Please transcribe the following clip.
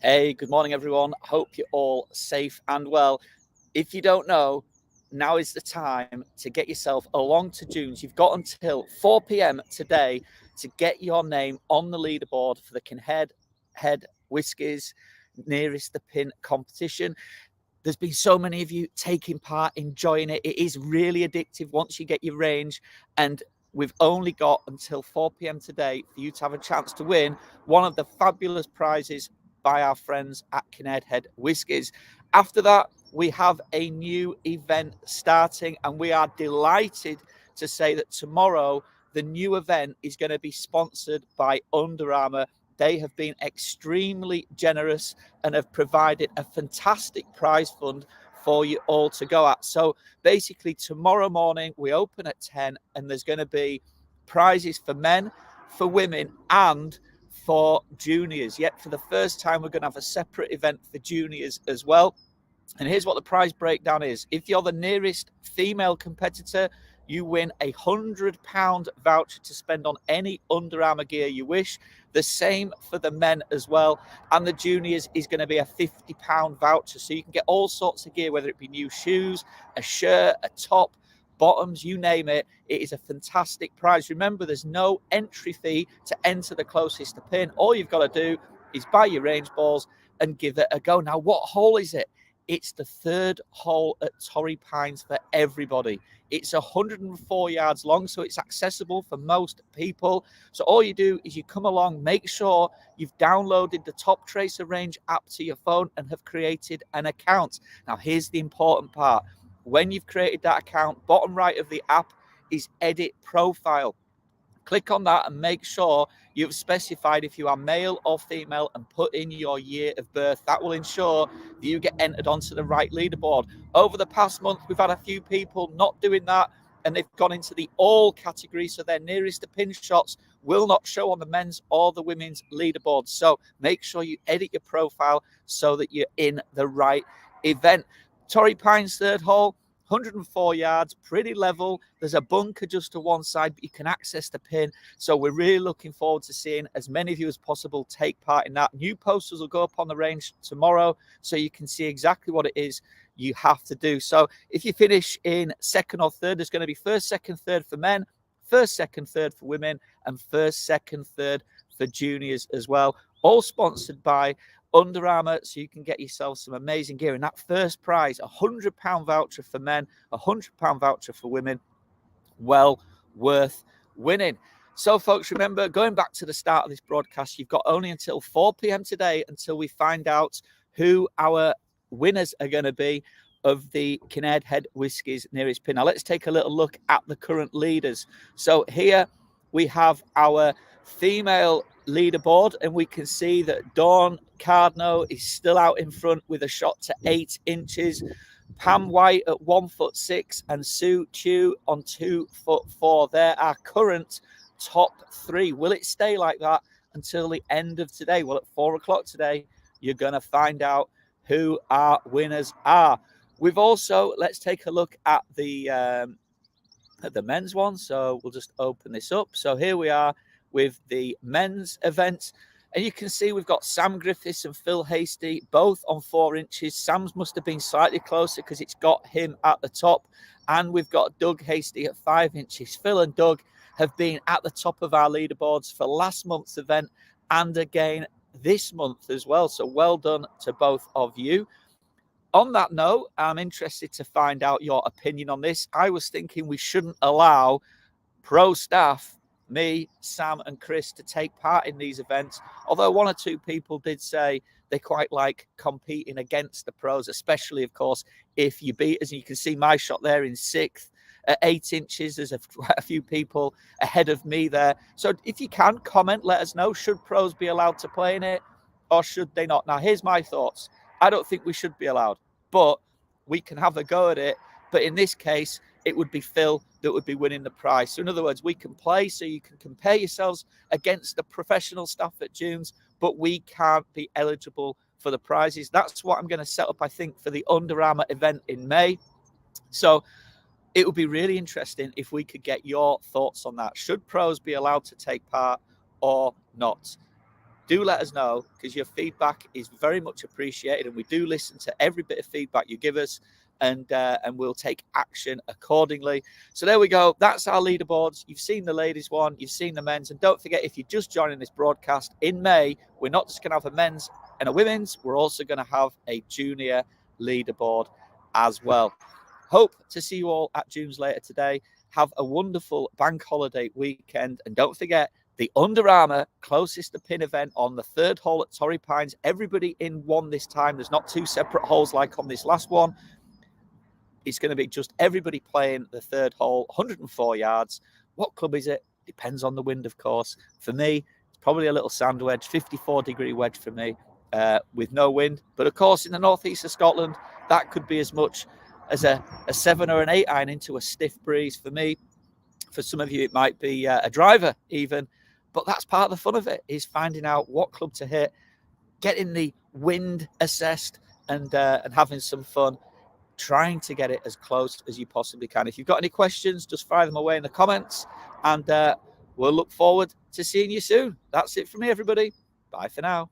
Hey, good morning, everyone. Hope you're all safe and well. If you don't know, now is the time to get yourself along to June's. You've got until 4 p.m. today to get your name on the leaderboard for the Kinnaird Head Whiskies nearest the pin competition. There's been so many of you taking part, enjoying it. It is really addictive once you get your range, and we've only got until 4 p.m. today for you to have a chance to win one of the fabulous prizes by our friends at Kinnaird Head Whiskies. After that, we have a new event starting, and we are delighted to say that tomorrow the new event is going to be sponsored by Under Armour. They have been extremely generous and have provided a fantastic prize fund for you all to go at. So basically, tomorrow morning we open at 10, and there's going to be prizes for men, for women, and for juniors. Yet for the first time, we're going to have a separate event for juniors as well. And here's what the prize breakdown is. If you're the nearest female competitor, you win a £100 voucher to spend on any Under Armour gear you wish. The same for the men as well. And the juniors is going to be a £50 voucher. So you can get all sorts of gear, whether it be new shoes, a shirt, a top, bottoms, you name it. It is a fantastic prize. Remember, there's no entry fee to enter the closest to pin. All you've got to do is buy your range balls and give it a go. Now, what hole is it? It's the third hole at Torrey Pines for everybody. It's 104 yards long, so it's accessible for most people. So all you do is you come along, make sure you've downloaded the Top Tracer Range app to your phone and have created an account. Now, here's the important part. When you've created that account, bottom right of the app is Edit Profile. Click on that and make sure you've specified if you are male or female and put in your year of birth. That will ensure that you get entered onto the right leaderboard. Over the past month, we've had a few people not doing that, and they've gone into the all category, so their nearest to pin shots will not show on the men's or the women's leaderboards. So make sure you edit your profile so that you're in the right event. Torrey Pines third hole, 104 yards, pretty level. There's a bunker just to one side, but you can access the pin. So we're really looking forward to seeing as many of you as possible take part in that. New posters will go up on the range tomorrow, so you can see exactly what it is you have to do. So if you finish in second or third, there's going to be first, second, third for men, first, second, third for women, and first, second, third for juniors as well. All sponsored by Under Armour, so you can get yourself some amazing gear. And that first prize, a £100 voucher for men, a £100 voucher for women, well worth winning. So, folks, remember, going back to the start of this broadcast, you've got only until 4 p.m. today until we find out who our winners are going to be of the Kinnaird Head Whiskies nearest pin. Now, let's take a little look at the current leaders. So here we have our female leaderboard, and we can see that Dawn Cardno is still out in front with a shot to 8 inches. Pam White at 1'6" and Sue Chu on 2'4". They're our current top three. Will it stay like that until the end of today? Well, at 4 o'clock today, you're going to find out who our winners are. We've also, let's take a look at the men's one. So we'll just open this up. So here we are with the men's event. And you can see we've got Sam Griffiths and Phil Hasty, both on 4 inches. Sam's must have been slightly closer because it's got him at the top. And we've got Doug Hasty at 5 inches. Phil and Doug have been at the top of our leaderboards for last month's event and again this month as well. So well done to both of you. On that note, I'm interested to find out your opinion on this. I was thinking we shouldn't allow pro staff, me, Sam and Chris, to take part in these events. Although one or two people did say they quite like competing against the pros, especially, of course, if you beat us. And you can see my shot there in 6th at 8 inches. There's a few people ahead of me there. So if you can comment, let us know. Should pros be allowed to play in it or should they not? Now, here's my thoughts. I don't think we should be allowed, but we can have a go at it. But in this case, it would be Phil that would be winning the prize. So in other words, we can play, so you can compare yourselves against the professional staff at June's, but we can't be eligible for the prizes. That's what I'm going to set up, I think, for the Under Armour event in May. So it would be really interesting if we could get your thoughts on that. Should pros be allowed to take part or not? do let us know, because your feedback is very much appreciated, and we do listen to every bit of feedback you give us, and we'll take action accordingly. So there we go. That's our leaderboards. You've seen the ladies one, you've seen the men's, and don't forget, if you're just joining this broadcast, in May, we're not just going to have a men's and a women's, we're also going to have a junior leaderboard as well. Hope to see you all at Dunes later today. Have a wonderful bank holiday weekend, and don't forget the Under Armour closest to pin event on the 3rd hole at Torrey Pines. Everybody in one this time. There's not 2 separate holes like on this last one. It's going to be just everybody playing the 3rd hole, 104 yards. What club is it? Depends on the wind, of course. For me, it's probably a little sand wedge, 54-degree wedge for me, with no wind. But of course, in the northeast of Scotland, that could be as much as a 7 or an 8 iron into a stiff breeze. For me, for some of you, it might be a driver even. But that's part of the fun of it, is finding out what club to hit, getting the wind assessed, and having some fun, trying to get it as close as you possibly can. If you've got any questions, just fire them away in the comments, and we'll look forward to seeing you soon. That's it from me, everybody. Bye for now.